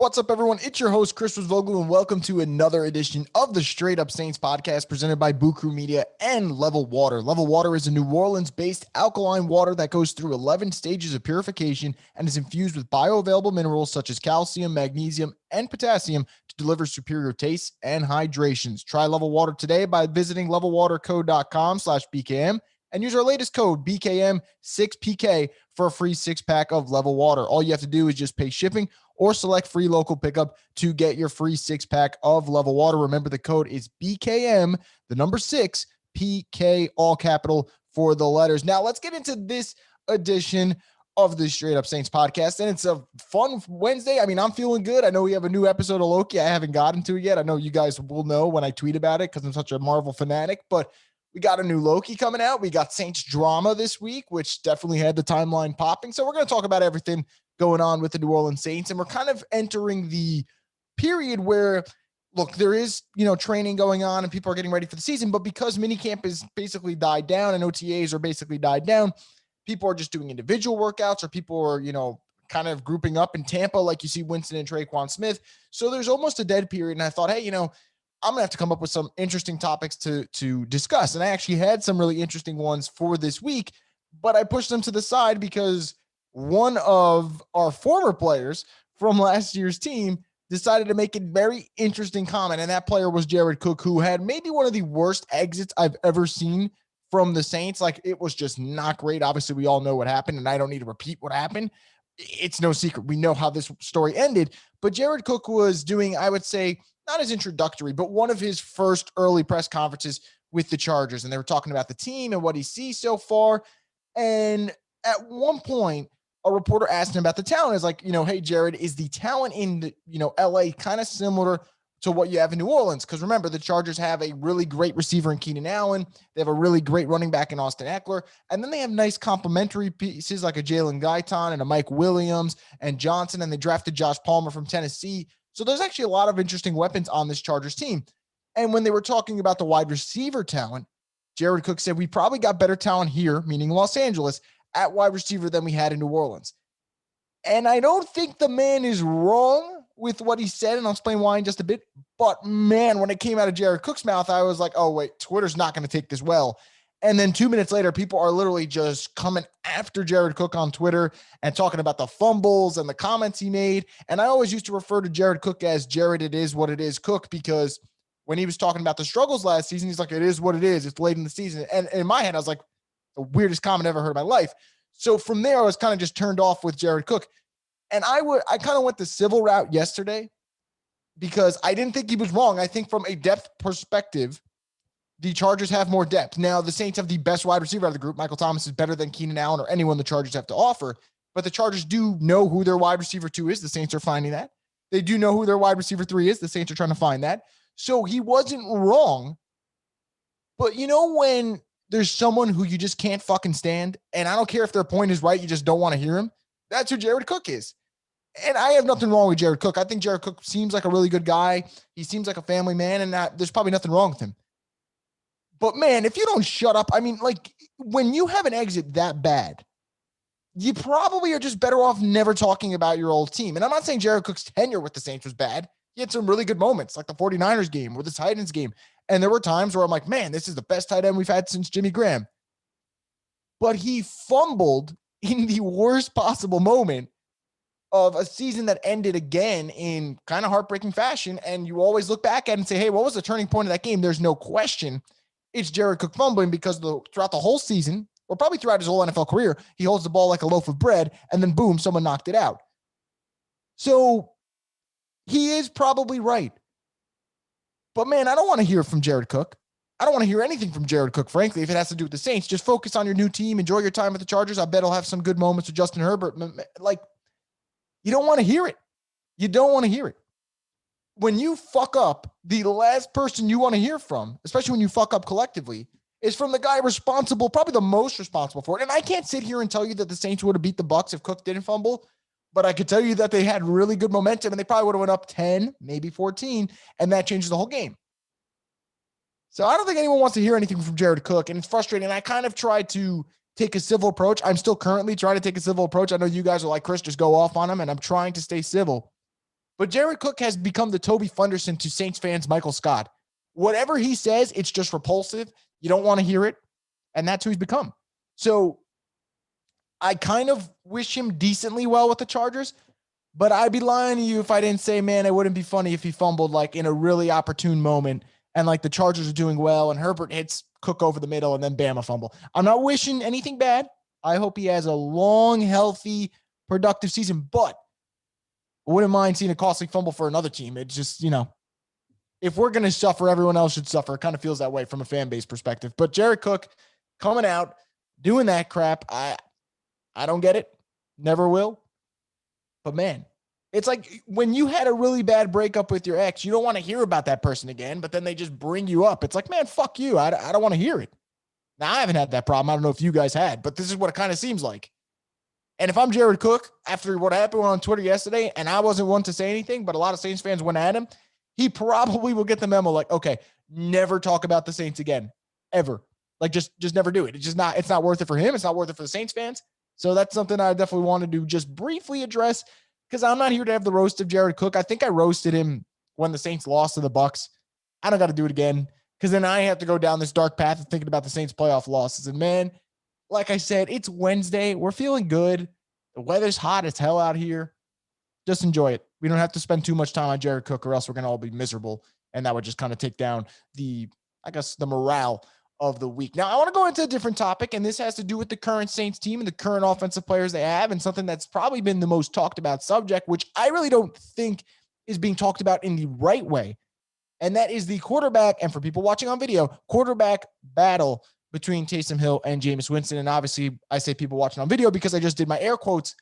What's up, everyone? It's your host, Chris Rosvoglou, and welcome to another edition of the Straight Up Saints podcast presented by Boo Crew Media and Level Water. Level Water is a New Orleans-based alkaline water that goes through 11 stages of purification and is infused with bioavailable minerals such as calcium, magnesium, and potassium to deliver superior taste and hydrations. Try Level Water today by visiting levelwaterco.com/BKM and use our latest code BKM6PK for a free six-pack of Level Water. All you have to do is just pay shipping or select free local pickup to get your free six-pack of Level Water. Remember, the code is BKM, the number 6, PK, all capital for the letters. Now, let's get into this edition of the Straight Up Saints podcast, and it's a fun Wednesday. I mean, I'm feeling good. I know we have a new episode of Loki. I haven't gotten to it yet. I know you guys will know when I tweet about it because I'm such a Marvel fanatic, but we got a new Loki coming out. We got Saints drama this week, which definitely had the timeline popping. So we're going to talk about everything going on with the New Orleans Saints. And we're kind of entering the period where, look, there is, training going on and people are getting ready for the season, but because minicamp is basically died down and OTAs are basically died down, people are just doing individual workouts, or people are, kind of grouping up in Tampa, like you see Winston and Traquan Smith. So there's almost a dead period. And I thought, hey, I'm going to have to come up with some interesting topics to discuss. And I actually had some really interesting ones for this week, but I pushed them to the side because one of our former players from last year's team decided to make a very interesting comment. And that player was Jared Cook, who had maybe one of the worst exits I've ever seen from the Saints. Like, it was just not great. Obviously, we all know what happened, and I don't need to repeat what happened. It's no secret. We know how this story ended. But Jared Cook was doing, I would say, not his introductory, but one of his first early press conferences with the Chargers. And they were talking about the team and what he sees so far. And at one point, a reporter asked him about the talent. It's like, hey, Jared, is the talent in LA kind of similar to what you have in New Orleans? Because remember, the Chargers have a really great receiver in Keenan Allen. They have a really great running back in Austin Eckler. And then they have nice complementary pieces like a Jalen Guyton and a Mike Williams and Johnson. And they drafted Josh Palmer from Tennessee. So there's actually a lot of interesting weapons on this Chargers team. And when they were talking about the wide receiver talent, Jared Cook said, we probably got better talent here, meaning Los Angeles, at wide receiver than we had in New Orleans. And I don't think the man is wrong with what he said, and I'll explain why in just a bit. But man, when it came out of Jared Cook's mouth, I was like, oh, wait, Twitter's not going to take this well. And then 2 minutes later, people are literally just coming after Jared Cook on Twitter and talking about the fumbles and the comments he made. And I always used to refer to Jared Cook as Jared, it is what it is, Cook, because when he was talking about the struggles last season, he's like, it is what it is. It's late in the season. And in my head, I was like, the weirdest comment I ever heard in my life. So from there, I was kind of just turned off with Jared Cook. And I kind of went the civil route yesterday because I didn't think he was wrong. I think from a depth perspective, the Chargers have more depth. Now, the Saints have the best wide receiver out of the group. Michael Thomas is better than Keenan Allen or anyone the Chargers have to offer. But the Chargers do know who their wide receiver 2 is. The Saints are finding that. They do know who their wide receiver 3 is. The Saints are trying to find that. So he wasn't wrong. But when there's someone who you just can't fucking stand, and I don't care if their point is right, you just don't want to hear him, that's who Jared Cook is. And I have nothing wrong with Jared Cook. I think Jared Cook seems like a really good guy. He seems like a family man, and there's probably nothing wrong with him. But man, if you don't shut up, I mean, like, when you have an exit that bad, you probably are just better off never talking about your old team. And I'm not saying Jared Cook's tenure with the Saints was bad. He had some really good moments, like the 49ers game or the Titans game. And there were times where I'm like, man, this is the best tight end we've had since Jimmy Graham. But he fumbled in the worst possible moment of a season that ended again in kind of heartbreaking fashion. And you always look back at it and say, hey, what was the turning point of that game? There's no question it's Jared Cook fumbling, because throughout the whole season, or probably throughout his whole NFL career, he holds the ball like a loaf of bread, and then boom, someone knocked it out. So he is probably right. But man, I don't want to hear from Jared Cook. I don't want to hear anything from Jared Cook, frankly, if it has to do with the Saints. Just focus on your new team. Enjoy your time with the Chargers. I bet he'll have some good moments with Justin Herbert. Like, you don't want to hear it. You don't want to hear it. When you fuck up, the last person you want to hear from, especially when you fuck up collectively, is from the guy responsible, probably the most responsible for it. And I can't sit here and tell you that the Saints would have beat the Bucs if Cook didn't fumble, but I could tell you that they had really good momentum and they probably would have went up 10, maybe 14, and that changes the whole game. So I don't think anyone wants to hear anything from Jared Cook, and it's frustrating. I kind of tried to take a civil approach. I'm still currently trying to take a civil approach. I know you guys are like, Chris, just go off on him, and I'm trying to stay civil. But Jared Cook has become the Toby Funderson to Saints fans, Michael Scott. Whatever he says, it's just repulsive. You don't want to hear it. And that's who he's become. So I kind of wish him decently well with the Chargers, but I'd be lying to you if I didn't say, man, it wouldn't be funny if he fumbled like in a really opportune moment and like the Chargers are doing well and Herbert hits Cook over the middle and then bam, a fumble. I'm not wishing anything bad. I hope he has a long, healthy, productive season, but I wouldn't mind seeing a costly fumble for another team. It's just, if we're going to suffer, everyone else should suffer. It kind of feels that way from a fan base perspective. But Jared Cook coming out, doing that crap, I don't get it. Never will. But man, it's like when you had a really bad breakup with your ex, you don't want to hear about that person again, but then they just bring you up. It's like, man, fuck you. I don't want to hear it. Now, I haven't had that problem. I don't know if you guys had, but this is what it kind of seems like. And if I'm Jared Cook, after what happened on Twitter yesterday, and I wasn't one to say anything, but a lot of Saints fans went at him, he probably will get the memo like, okay, never talk about the Saints again, ever. Like, just never do it. It's not worth it for him. It's not worth it for the Saints fans. So that's something I definitely wanted to just briefly address because I'm not here to have the roast of Jared Cook. I think I roasted him when the Saints lost to the Bucs. I don't got to do it again because then I have to go down this dark path of thinking about the Saints playoff losses. And man, like I said, it's Wednesday. We're feeling good. The weather's hot as hell out here. Just enjoy it. We don't have to spend too much time on Jared Cook or else we're going to all be miserable. And that would just kind of take down the morale of the week. Now, I want to go into a different topic, and this has to do with the current Saints team and the current offensive players they have, and something that's probably been the most talked about subject, which I really don't think is being talked about in the right way. And that is the quarterback, and for people watching on video, quarterback battle between Taysom Hill and Jameis Winston. And obviously, I say people watching on video because I just did my air quotes.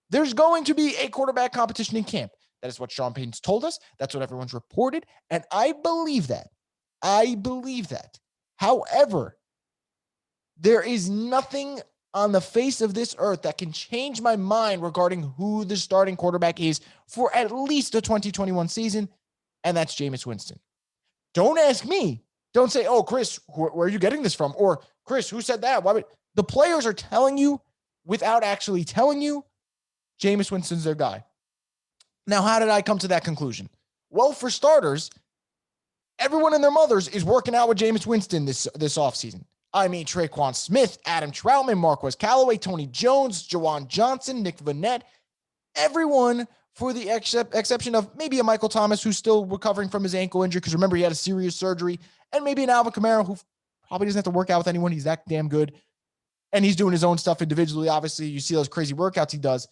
There's going to be a quarterback competition in camp. That is what Sean Payton's told us. That's what everyone's reported. And I believe that. However, there is nothing on the face of this earth that can change my mind regarding who the starting quarterback is for at least the 2021 season, and that's Jameis Winston. Don't ask me. Don't say, oh, Chris, where are you getting this from? Or, Chris, who said that? Why would the players are telling you without actually telling you Jameis Winston's their guy. Now, how did I come to that conclusion? Well, for starters, everyone and their mothers is working out with Jameis Winston this offseason. I mean, Traquan Smith, Adam Troutman, Marquez Callaway, Tony Jones, Jawan Johnson, Nick Vannett, everyone for the exception of maybe a Michael Thomas who's still recovering from his ankle injury because remember, he had a serious surgery, and maybe an Alvin Kamara who probably doesn't have to work out with anyone. He's that damn good. And he's doing his own stuff individually. Obviously, you see those crazy workouts he does.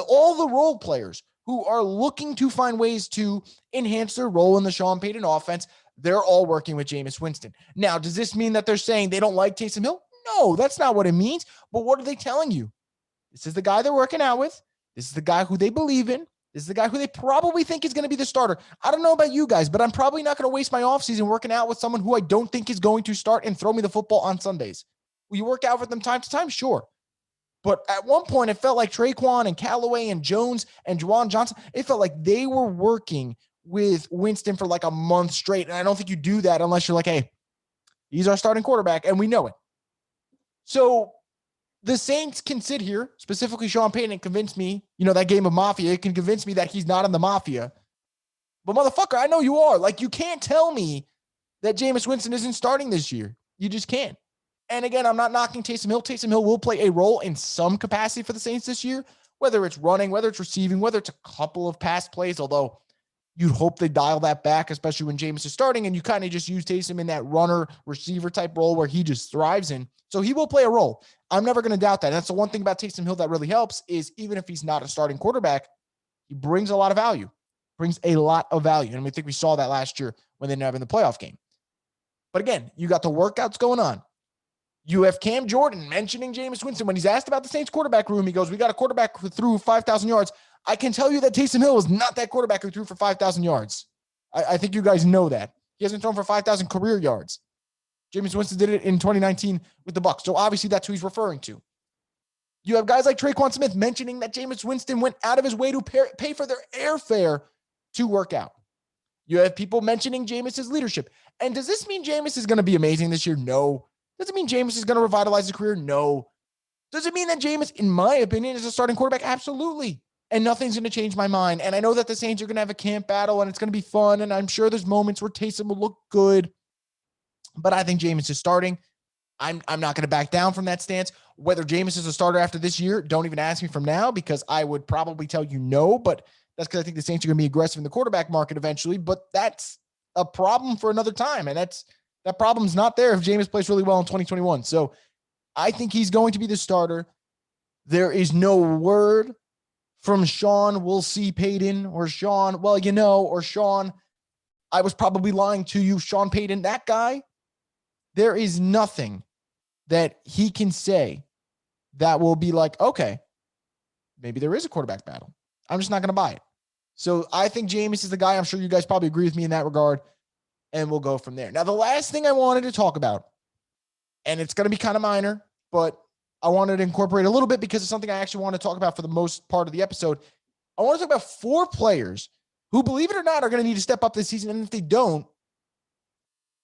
All the role players who are looking to find ways to enhance their role in the Sean Payton offense, they're all working with Jameis Winston. Now, does this mean that they're saying they don't like Taysom Hill? No, that's not what it means. But what are they telling you? This is the guy they're working out with. This is the guy who they believe in. This is the guy who they probably think is going to be the starter. I don't know about you guys, but I'm probably not going to waste my offseason working out with someone who I don't think is going to start and throw me the football on Sundays. Will you work out with them time to time? Sure. But at one point, it felt like Traquan and Callaway and Jones and Jawan Johnson, it felt like they were working with Winston for like a month straight. And I don't think you do that unless you're like, hey, he's our starting quarterback, and we know it. So the Saints can sit here, specifically Sean Payton, and convince me, that game of Mafia, it can convince me that he's not in the Mafia. But motherfucker, I know you are. Like, you can't tell me that Jameis Winston isn't starting this year. You just can't. And again, I'm not knocking Taysom Hill. Taysom Hill will play a role in some capacity for the Saints this year, whether it's running, whether it's receiving, whether it's a couple of pass plays, although you'd hope they dial that back, especially when Jameis is starting, and you kind of just use Taysom in that runner receiver type role where he just thrives in. So he will play a role. I'm never going to doubt that. And that's the one thing about Taysom Hill that really helps is even if he's not a starting quarterback, he brings a lot of value. And we think we saw that last year when they didn't have in the playoff game. But again, you got the workouts going on. You have Cam Jordan mentioning Jameis Winston. When he's asked about the Saints quarterback room, he goes, we got a quarterback who threw 5,000 yards. I can tell you that Taysom Hill is not that quarterback who threw for 5,000 yards. I think you guys know that. He hasn't thrown for 5,000 career yards. Jameis Winston did it in 2019 with the Bucs. So obviously that's who he's referring to. You have guys like Traquan Smith mentioning that Jameis Winston went out of his way to pay for their airfare to work out. You have people mentioning Jameis's leadership. And does this mean Jameis is going to be amazing this year? No. Does it mean Jameis is going to revitalize his career? No. Does it mean that Jameis, in my opinion, is a starting quarterback? Absolutely. and nothing's going to change my mind. And I know that the Saints are going to have a camp battle and it's going to be fun. And I'm sure there's moments where Taysom will look good, but I think Jameis is starting. I'm not going to back down from that stance. Whether Jameis is a starter after this year, don't even ask me from now, because I would probably tell you no, but that's because I think the Saints are going to be aggressive in the quarterback market eventually, but that's a problem for another time. And that problem's not there if Jameis plays really well in 2021. So I think he's going to be the starter. There is no word from Sean, we'll see Payton, or Sean, well, or Sean, I was probably lying to you, Sean Payton, that guy. There is nothing that he can say that will be like, okay, maybe there is a quarterback battle. I'm just not going to buy it. So I think Jameis is the guy. I'm sure you guys probably agree with me in that regard, and we'll go from there. Now, the last thing I wanted to talk about, and it's going to be kind of minor, but I wanted to incorporate a little bit because it's something I actually want to talk about for the most part of the episode. I want to talk about 4 players who, believe it or not, are going to need to step up this season. And if they don't,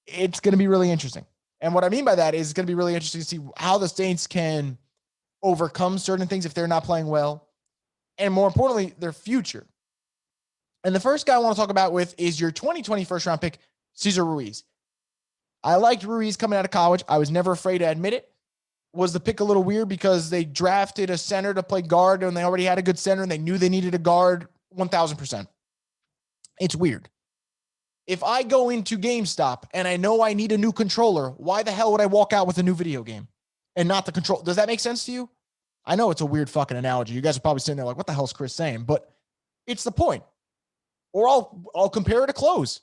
it's going to be really interesting. And what I mean by that is it's going to be really interesting to see how the Saints can overcome certain things if they're not playing well, and more importantly, their future. And the first guy I want to talk about with is your 2020 first-round pick, Cesar Ruiz. I liked Ruiz coming out of college. I was never afraid to admit it. Was the pick a little weird because they drafted a center to play guard and they already had a good center and they knew they needed a guard? 1,000%. It's weird. If I go into GameStop and I know I need a new controller, why the hell would I walk out with a new video game and not the control? Does that make sense to you? I know it's a weird fucking analogy. You guys are probably sitting there like, what the hell is Chris saying? But it's the point. Or I'll compare it to clothes.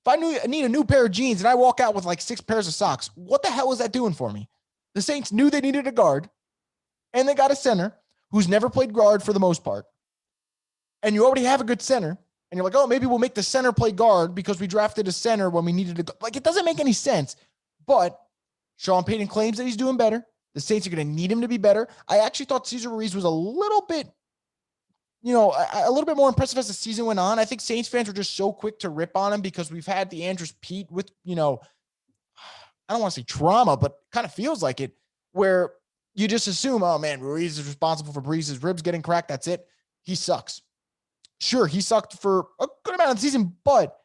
If I need a new pair of jeans and I walk out with like 6 pairs of socks, what the hell is that doing for me? The Saints knew they needed a guard, and they got a center who's never played guard for the most part. And you already have a good center, and you're like, oh, maybe we'll make the center play guard because we drafted a center when we needed a, like, it doesn't make any sense. But Sean Payton claims that he's doing better. The Saints are going to need him to be better. I actually thought Cesar Ruiz was a little bit, a little bit more impressive as the season went on. I think Saints fans were just so quick to rip on him because we've had the Andrews Pete with, I don't want to say trauma, but kind of feels like it, where you just assume, oh man, Ruiz is responsible for Breeze's ribs getting cracked. That's it. He sucks. Sure, he sucked for a good amount of the season, but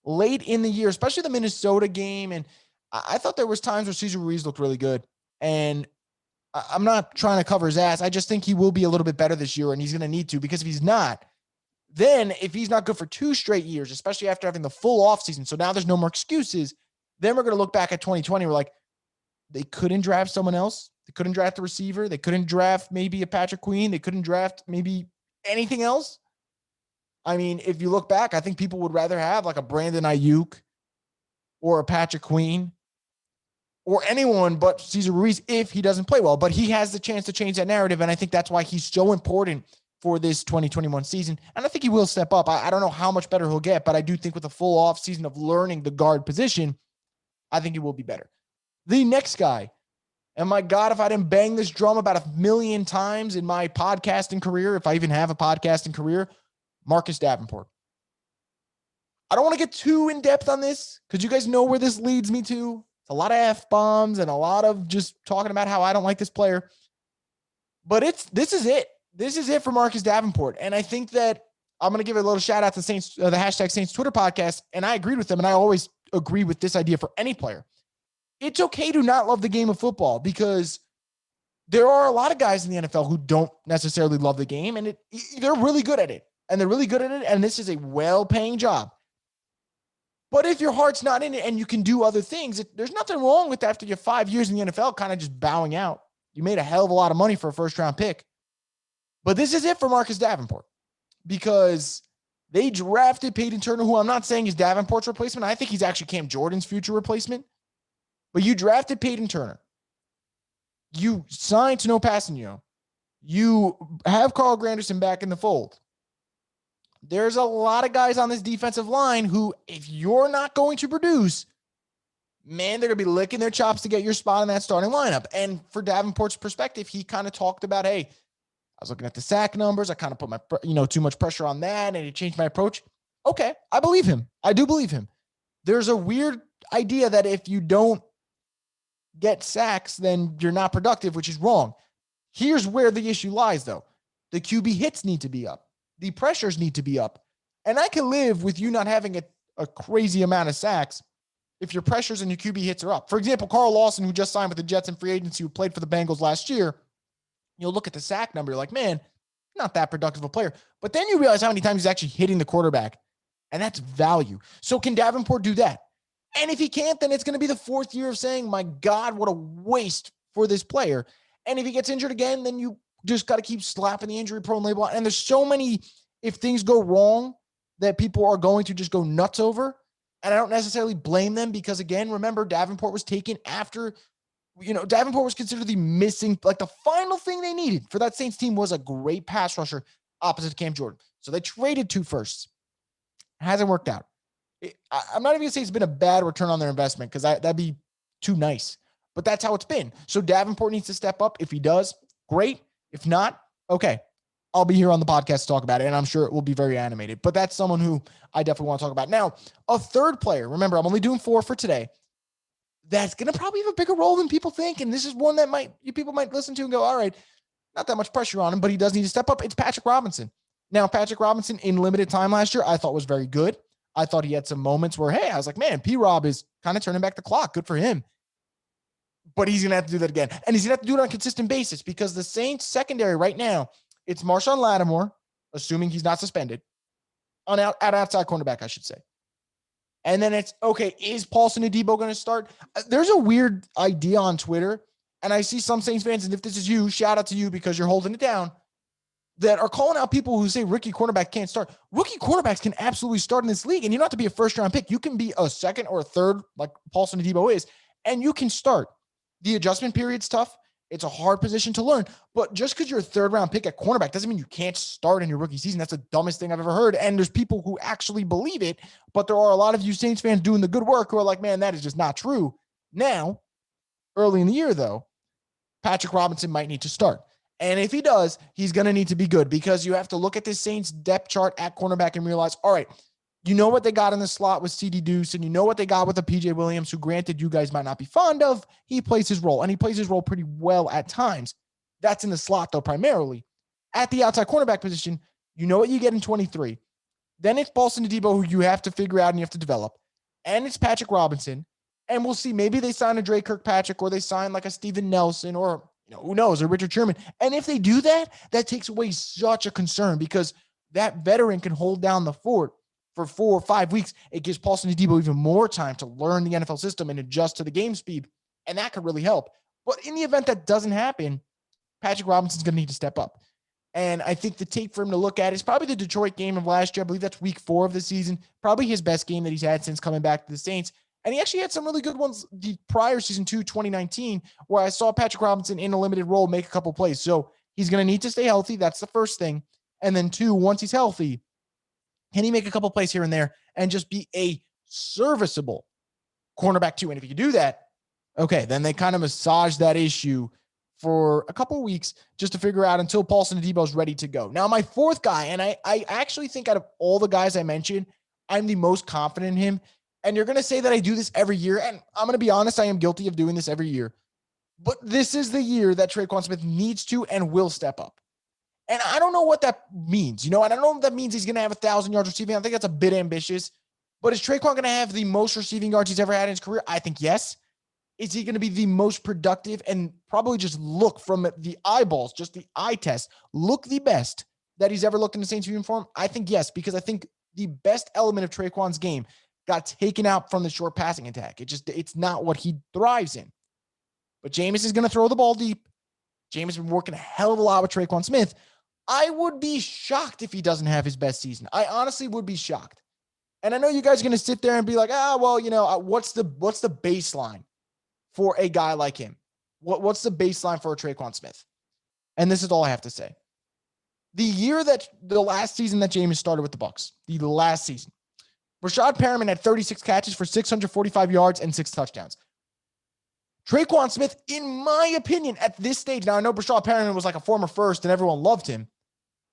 late in the year, especially the Minnesota game, and I thought there was times where Cesar Ruiz looked really good. And I'm not trying to cover his ass. I just think he will be a little bit better this year, and he's going to need to, because if he's not, then if he's not good for 2 straight years, especially after having the full offseason, so now there's no more excuses, then we're going to look back at 2020. We're like, they couldn't draft someone else. They couldn't draft a receiver. They couldn't draft maybe a Patrick Queen. They couldn't draft maybe anything else. I mean, if you look back, I think people would rather have like a Brandon Ayuk or a Patrick Queen or anyone but Cesar Ruiz if he doesn't play well. But he has the chance to change that narrative, and I think that's why he's so important for this 2021 season. And I think he will step up. I don't know how much better he'll get, but I do think with a full off season of learning the guard position, I think he will be better. The next guy, and my God, if I didn't bang this drum about 1 million times in my podcasting career, if I even have a podcasting career, Marcus Davenport. I don't want to get too in depth on this because you guys know where this leads me to. It's a lot of F-bombs and a lot of just talking about how I don't like this player. But this is it. This is it for Marcus Davenport. And I think that I'm going to give a little shout out to Saints, the hashtag Saints Twitter podcast. And I agreed with them. And I always agree with this idea for any player. It's okay to not love the game of football, because there are a lot of guys in the NFL who don't necessarily love the game, and they're really good at it. And they're really good at it. And this is a well-paying job. But if your heart's not in it and you can do other things, there's nothing wrong with after your 5 years in the NFL kind of just bowing out. You made a hell of a lot of money for a first-round pick. But this is it for Marcus Davenport, because they drafted Peyton Turner, who I'm not saying is Davenport's replacement. I think he's actually Cam Jordan's future replacement. But you drafted Peyton Turner. You signed Tano Passanio. You have Carl Granderson back in the fold. There's a lot of guys on this defensive line who, if you're not going to produce, man, they're going to be licking their chops to get your spot in that starting lineup. And for Davenport's perspective, he kind of talked about, hey, I was looking at the sack numbers. I kind of put my, too much pressure on that, and it changed my approach. Okay, I believe him. I do believe him. There's a weird idea that if you don't get sacks, then you're not productive, which is wrong. Here's where the issue lies, though. The QB hits need to be up. the pressures need to be up. And I can live with you not having a crazy amount of sacks if your pressures and your QB hits are up. For example, Carl Lawson, who just signed with the Jets in free agency, who played for the Bengals last year, you'll look at the sack number, you're like, man, not that productive a player. But then you realize how many times he's actually hitting the quarterback, and that's value. So can Davenport do that? And if he can't, then it's going to be the fourth year of saying, my God, what a waste for this player. And if he gets injured again, then you just got to keep slapping the injury prone label on. And there's so many, if things go wrong, that people are going to just go nuts over. And I don't necessarily blame them because, again, remember, Davenport was taken after, Davenport was considered the missing, like the final thing they needed for that Saints team was a great pass rusher opposite Cam Jordan. So they traded 2 firsts. Hasn't worked out. I'm not even going to say it's been a bad return on their investment because that'd be too nice. But that's how it's been. So Davenport needs to step up. If he does, great. If not, okay. I'll be here on the podcast to talk about it, and I'm sure it will be very animated. But that's someone who I definitely want to talk about. Now, a third player, remember, I'm only doing 4 for today, that's going to probably have a bigger role than people think, and this is one that people might listen to and go, all right, not that much pressure on him, but he does need to step up. It's Patrick Robinson. Now, Patrick Robinson, in limited time last year, I thought was very good. I thought he had some moments where, hey, I was like, man, P-Rob is kind of turning back the clock. Good for him. But he's going to have to do that again. And he's going to have to do it on a consistent basis because the Saints secondary right now, it's Marshawn Lattimore, assuming he's not suspended, at outside cornerback, I should say. And then it's, okay, is Paulson Adebo going to start? There's a weird idea on Twitter, and I see some Saints fans, and if this is you, shout out to you because you're holding it down, that are calling out people who say rookie quarterback can't start. Rookie quarterbacks can absolutely start in this league, and you don't have to be a first-round pick. You can be a second or a third, like Paulson Adebo is, and you can start. The adjustment period's tough. It's a hard position to learn. But just because you're a third-round pick at cornerback doesn't mean you can't start in your rookie season. That's the dumbest thing I've ever heard. And there's people who actually believe it, but there are a lot of you Saints fans doing the good work who are like, man, that is just not true. Now, early in the year, though, Patrick Robinson might need to start. And if he does, he's going to need to be good because you have to look at this Saints depth chart at cornerback and realize, all right, you know what they got in the slot with CD Deuce, and you know what they got with the PJ Williams, who granted you guys might not be fond of. He plays his role, and he plays his role pretty well at times. That's in the slot, though, primarily. At the outside cornerback position, you know what you get in 23. Then it's Paulson Adebo, who you have to figure out and you have to develop. And it's Patrick Robinson. And we'll see. Maybe they sign a Dre Kirkpatrick or they sign like a Steven Nelson or, who knows, a Richard Sherman. And if they do that, that takes away such a concern because that veteran can hold down the fort for 4 or 5 weeks. It gives Paulson Adebo even more time to learn the NFL system and adjust to the game speed. And that could really help. But in the event that doesn't happen, Patrick Robinson's going to need to step up. And I think the tape for him to look at is probably the Detroit game of last year. I believe that's week 4 of the season. Probably his best game that he's had since coming back to the Saints. And he actually had some really good ones the prior season 2, 2019, where I saw Patrick Robinson in a limited role make a couple plays. So he's going to need to stay healthy. That's the first thing. And then 2, once he's healthy, can he make a couple plays here and there and just be a serviceable cornerback 2? And if you do that, okay, then they kind of massage that issue for a couple of weeks just to figure out until Paulson Adebo is ready to go. Now, my fourth guy, and I actually think out of all the guys I mentioned, I'm the most confident in him. And you're going to say that I do this every year. And I'm going to be honest, I am guilty of doing this every year. But this is the year that Traquan Smith needs to and will step up. And I don't know what that means. I don't know if that means he's going to have 1,000 yards receiving. I think that's a bit ambitious. But is Traquan going to have the most receiving yards he's ever had in his career? I think yes. Is he going to be the most productive and probably just look from the eyeballs, just the eye test, look the best that he's ever looked in the Saints uniform? I think yes, because I think the best element of Traquan's game got taken out from the short passing attack. It's not what he thrives in. But Jameis is going to throw the ball deep. Jameis has been working a hell of a lot with Traquan Smith. I would be shocked if he doesn't have his best season. I honestly would be shocked. And I know you guys are going to sit there and be like, what's the baseline for a guy like him? What's the baseline for a Traquan Smith? And this is all I have to say. The last season that Jameis started with the Bucs, the last season, Rashad Perriman had 36 catches for 645 yards and 6 touchdowns. Traquan Smith, in my opinion, at this stage, now I know Rashad Perriman was like a former first and everyone loved him,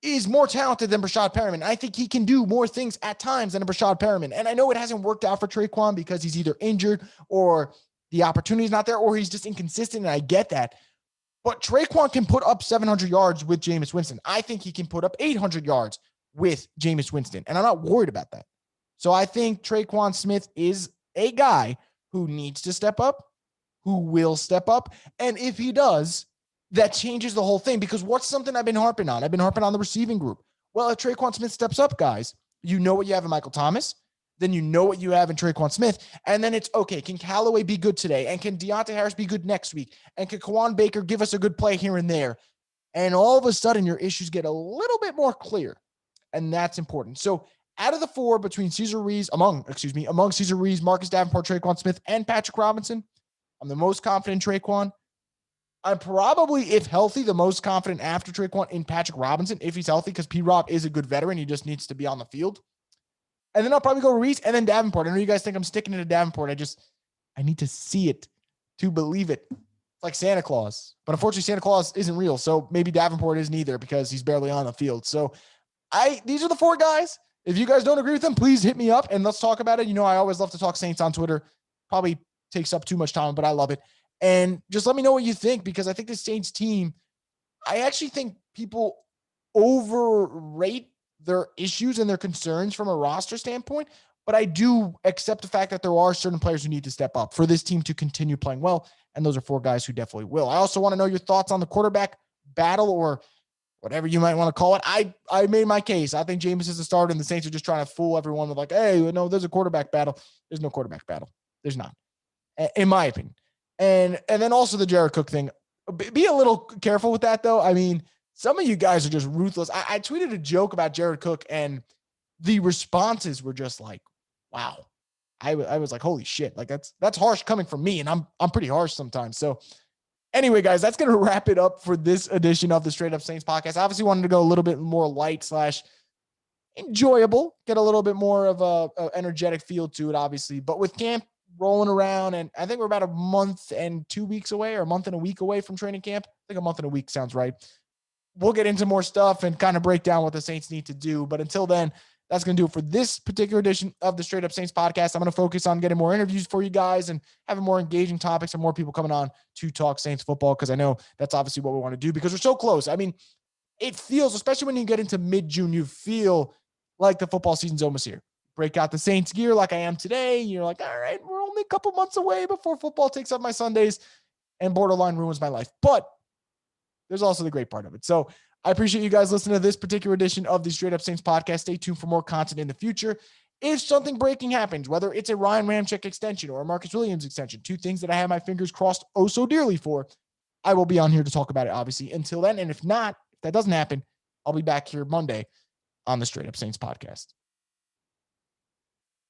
is more talented than Rashad Perriman. I think he can do more things at times than a Rashad Perriman. And I know it hasn't worked out for Traquan because he's either injured or the opportunity is not there or he's just inconsistent, and I get that. But Traquan can put up 700 yards with Jameis Winston. I think he can put up 800 yards with Jameis Winston. And I'm not worried about that. So I think Tre'Quan Smith is a guy who needs to step up, who will step up. And if he does, that changes the whole thing, because what's something I've been harping on? I've been harping on the receiving group. Well, if Tre'Quan Smith steps up, guys, you know what you have in Michael Thomas, then you know what you have in Tre'Quan Smith, and then it's okay. Can Callaway be good today? And can Deontay Harris be good next week? And can Kawan Baker give us a good play here and there? And all of a sudden, your issues get a little bit more clear, and that's important. So out of the four among Cesar Ruiz, Marcus Davenport, Tre'Quan Smith, and Patrick Robinson, I'm the most confident in Tre'Quan. I'm probably, if healthy, the most confident after Tre'Quan in Patrick Robinson, if he's healthy, because P-Rob is a good veteran. He just needs to be on the field. And then I'll probably go Ruiz and then Davenport. I know you guys think I'm sticking to Davenport. I need to see it to believe it. It's like Santa Claus. But unfortunately, Santa Claus isn't real. So maybe Davenport isn't either, because he's barely on the field. So these are the four guys. If you guys don't agree with them, please hit me up and let's talk about it. You know, I always love to talk Saints on Twitter. Probably takes up too much time, but I love it. And just let me know what you think, because I think the Saints team, I actually think people overrate their issues and their concerns from a roster standpoint, but I do accept the fact that there are certain players who need to step up for this team to continue playing well, and those are four guys who definitely will. I also want to know your thoughts on the quarterback battle, or whatever you might want to call it. I made my case. I think Jameis is the starter, and the Saints are just trying to fool everyone with like, hey, no, there's a quarterback battle. There's no quarterback battle. There's not, in my opinion. And then also the Jared Cook thing. Be a little careful with that, though. I mean, some of you guys are just ruthless. I tweeted a joke about Jared Cook, and the responses were just like, wow. I was like, holy shit. Like, that's harsh coming from me, and I'm pretty harsh sometimes. So anyway, guys, that's going to wrap it up for this edition of the Straight Up Saints podcast. I obviously wanted to go a little bit more light / enjoyable, get a little bit more of a energetic feel to it, obviously. But with camp rolling around, and I think we're about a month and 2 weeks away, or a month and a week away from training camp. I think a month and a week sounds right. We'll get into more stuff and kind of break down what the Saints need to do. But until then, that's going to do it for this particular edition of the Straight Up Saints podcast. I'm going to focus on getting more interviews for you guys and having more engaging topics and more people coming on to talk Saints football, because I know that's obviously what we want to do, because we're so close. I mean, it feels, especially when you get into mid-June, you feel like the football season's almost here. Break out the Saints gear like I am today. You're like, all right, we're only a couple months away before football takes up my Sundays and borderline ruins my life. But there's also the great part of it. So I appreciate you guys listening to this particular edition of the Straight Up Saints podcast. Stay tuned for more content in the future. If something breaking happens, whether it's a Ryan Ramczyk extension or a Marcus Williams extension, two things that I have my fingers crossed oh so dearly for, I will be on here to talk about it, obviously, until then. And if not, if that doesn't happen, I'll be back here Monday on the Straight Up Saints podcast.